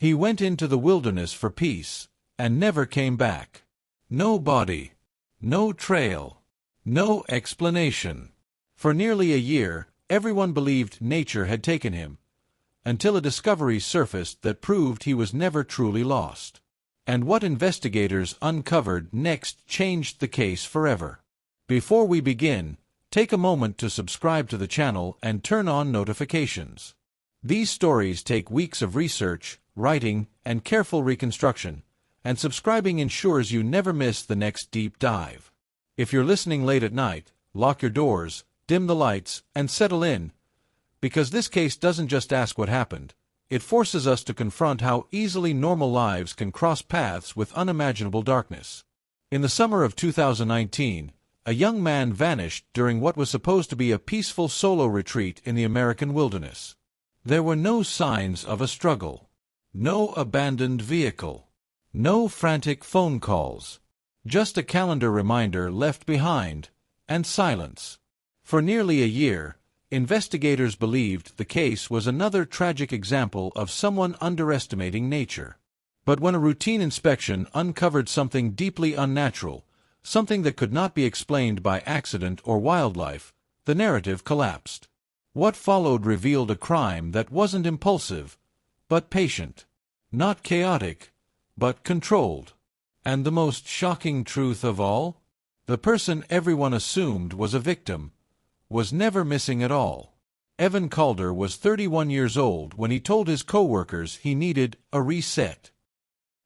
He went into the wilderness for peace, and never came back. No body. No trail. No explanation. For nearly a year, everyone believed nature had taken him, until a discovery surfaced that proved he was never truly lost. And what investigators uncovered next changed the case forever. Before we begin, take a moment to subscribe to the channel and turn on notifications. These stories take weeks of research, writing, and careful reconstruction, and subscribing ensures you never miss the next deep dive. If you're listening late at night, lock your doors, dim the lights, and settle in, because this case doesn't just ask what happened, it forces us to confront how easily normal lives can cross paths with unimaginable darkness. In the summer of 2019, a young man vanished during what was supposed to be a peaceful solo retreat in the American wilderness. There were no signs of a struggle, no abandoned vehicle, no frantic phone calls, just a calendar reminder left behind, and silence. For nearly a year, investigators believed the case was another tragic example of someone underestimating nature. But when a routine inspection uncovered something deeply unnatural, something that could not be explained by accident or wildlife, the narrative collapsed. What followed revealed a crime that wasn't impulsive, but patient. Not chaotic, but controlled. And the most shocking truth of all? The person everyone assumed was a victim was never missing at all. Evan Calder was 31 years old when he told his co-workers he needed a reset.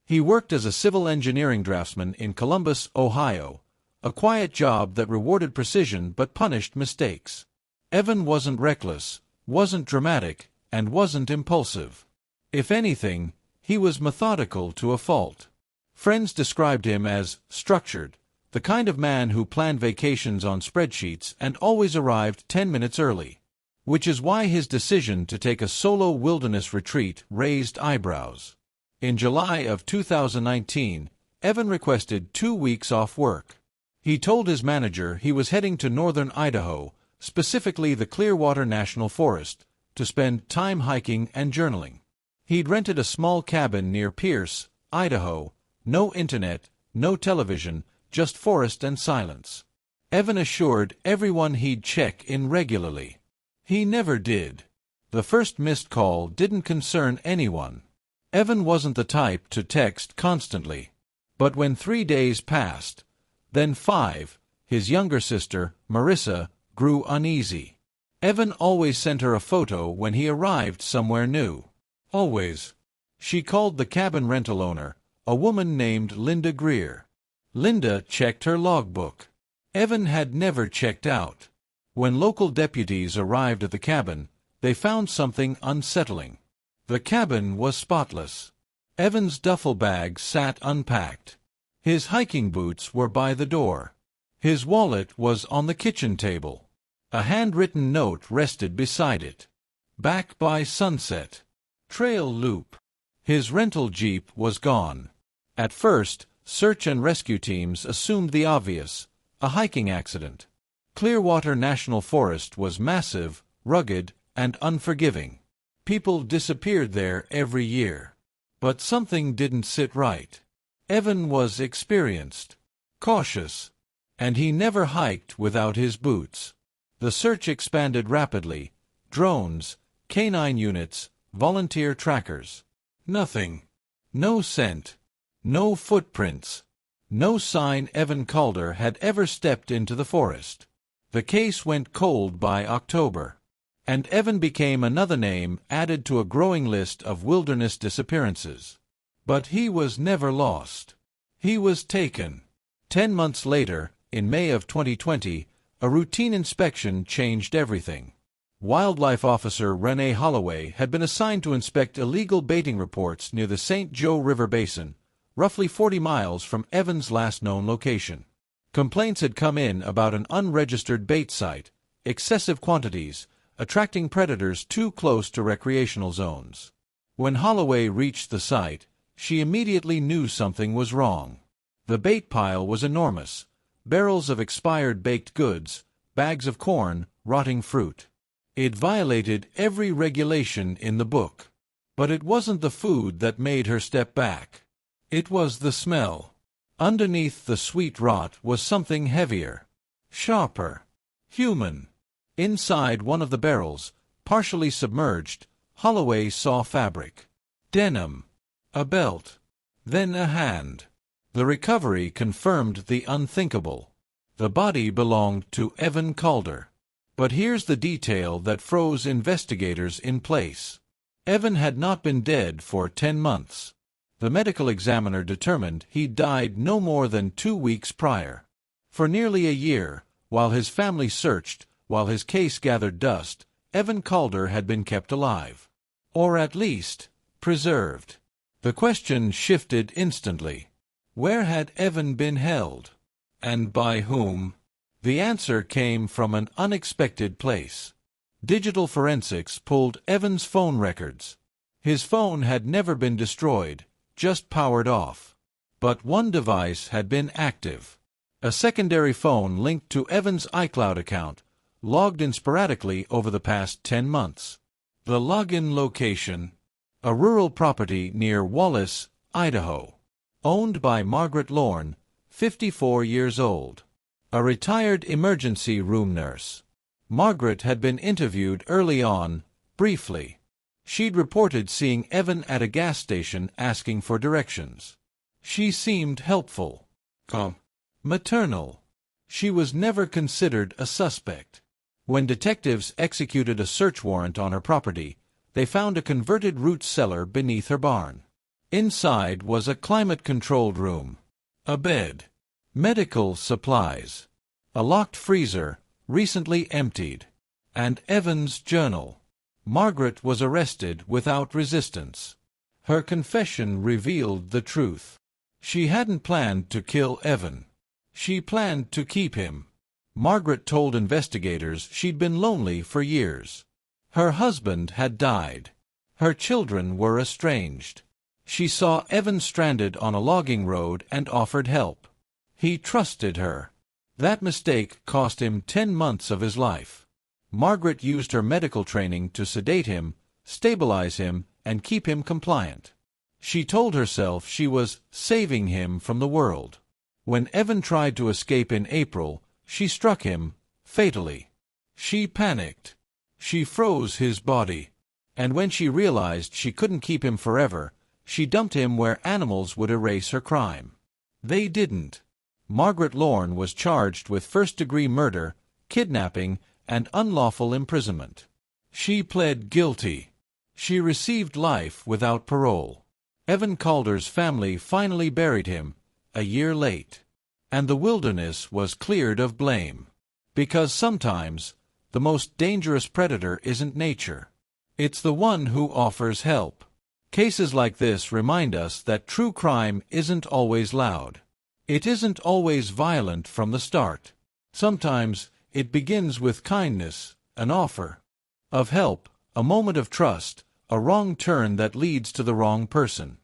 He worked as a civil engineering draftsman in Columbus, Ohio, a quiet job that rewarded precision but punished mistakes. Evan wasn't reckless, wasn't dramatic, and wasn't impulsive. If anything, he was methodical to a fault. Friends described him as structured, the kind of man who planned vacations on spreadsheets and always arrived 10 minutes early. Which is why his decision to take a solo wilderness retreat raised eyebrows. In July of 2019, Evan requested 2 weeks off work. He told his manager he was heading to northern Idaho, specifically the Clearwater National Forest, to spend time hiking and journaling. He'd rented a small cabin near Pierce, Idaho, no internet, no television, just forest and silence. Evan assured everyone he'd check in regularly. He never did. The first missed call didn't concern anyone. Evan wasn't the type to text constantly. But when 3 days passed, then 5, his younger sister, Marissa, grew uneasy. Evan always sent her a photo when he arrived somewhere new. Always. She called the cabin rental owner, a woman named Linda Greer. Linda checked her logbook. Evan had never checked out. When local deputies arrived at the cabin, they found something unsettling. The cabin was spotless. Evan's duffel bag sat unpacked. His hiking boots were by the door. His wallet was on the kitchen table. A handwritten note rested beside it. Back by sunset. Trail loop. His rental Jeep was gone. At first, search and rescue teams assumed the obvious, a hiking accident. Clearwater National Forest was massive, rugged, and unforgiving. People disappeared there every year. But something didn't sit right. Evan was experienced, cautious, and he never hiked without his boots. The search expanded rapidly. Drones, canine units, volunteer trackers. Nothing. No scent. No footprints. No sign Evan Calder had ever stepped into the forest. The case went cold by October. And Evan became another name added to a growing list of wilderness disappearances. But he was never lost. He was taken. 10 months later, in May of 2020, a routine inspection changed everything. Wildlife Officer Renee Holloway had been assigned to inspect illegal baiting reports near the St. Joe River Basin, roughly 40 miles from Evan's last known location. Complaints had come in about an unregistered bait site, excessive quantities, attracting predators too close to recreational zones. When Holloway reached the site, she immediately knew something was wrong. The bait pile was enormous: barrels of expired baked goods, bags of corn, rotting fruit. It violated every regulation in the book. But it wasn't the food that made her step back. It was the smell. Underneath the sweet rot was something heavier, sharper, human. Inside one of the barrels, partially submerged, Holloway saw fabric. Denim. A belt. Then a hand. The recovery confirmed the unthinkable. The body belonged to Evan Calder. But here's the detail that froze investigators in place. Evan had not been dead for 10 months. The medical examiner determined he died no more than 2 weeks prior. For nearly a year, while his family searched, while his case gathered dust, Evan Calder had been kept alive. Or at least, preserved. The question shifted instantly. Where had Evan been held? And by whom? The answer came from an unexpected place. Digital forensics pulled Evan's phone records. His phone had never been destroyed, just powered off. But one device had been active. A secondary phone linked to Evan's iCloud account, logged in sporadically over the past 10 months. The login location: a rural property near Wallace, Idaho. Owned by Margaret Lorne, 54 years old. A retired emergency room nurse. Margaret had been interviewed early on, briefly. She'd reported seeing Evan at a gas station asking for directions. She seemed helpful. Maternal. She was never considered a suspect. When detectives executed a search warrant on her property, they found a converted root cellar beneath her barn. Inside was a climate-controlled room, a bed, medical supplies, a locked freezer, recently emptied, and Evan's journal. Margaret was arrested without resistance. Her confession revealed the truth. She hadn't planned to kill Evan. She planned to keep him. Margaret told investigators she'd been lonely for years. Her husband had died. Her children were estranged. She saw Evan stranded on a logging road and offered help. He trusted her. That mistake cost him 10 months of his life. Margaret used her medical training to sedate him, stabilize him, and keep him compliant. She told herself she was saving him from the world. When Evan tried to escape in April, she struck him, fatally. She panicked. She froze his body. And when she realized she couldn't keep him forever, she dumped him where animals would erase her crime. They didn't. Margaret Lorne was charged with first-degree murder, kidnapping, and unlawful imprisonment. She pled guilty. She received life without parole. Evan Calder's family finally buried him, a year late. And the wilderness was cleared of blame. Because sometimes, the most dangerous predator isn't nature. It's the one who offers help. Cases like this remind us that true crime isn't always loud. It isn't always violent from the start. Sometimes, it begins with kindness, an offer of help, a moment of trust, a wrong turn that leads to the wrong person.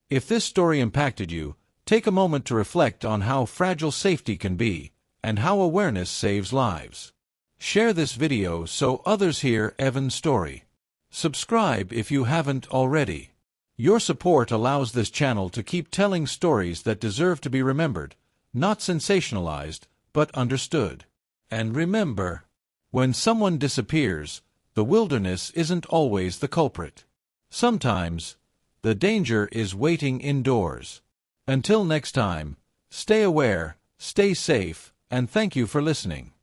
If this story impacted you, take a moment to reflect on how fragile safety can be, and how awareness saves lives. Share this video so others hear Evan's story. Subscribe if you haven't already. Your support allows this channel to keep telling stories that deserve to be remembered, not sensationalized, but understood. And remember, when someone disappears, the wilderness isn't always the culprit. Sometimes, the danger is waiting indoors. Until next time, stay aware, stay safe, and thank you for listening.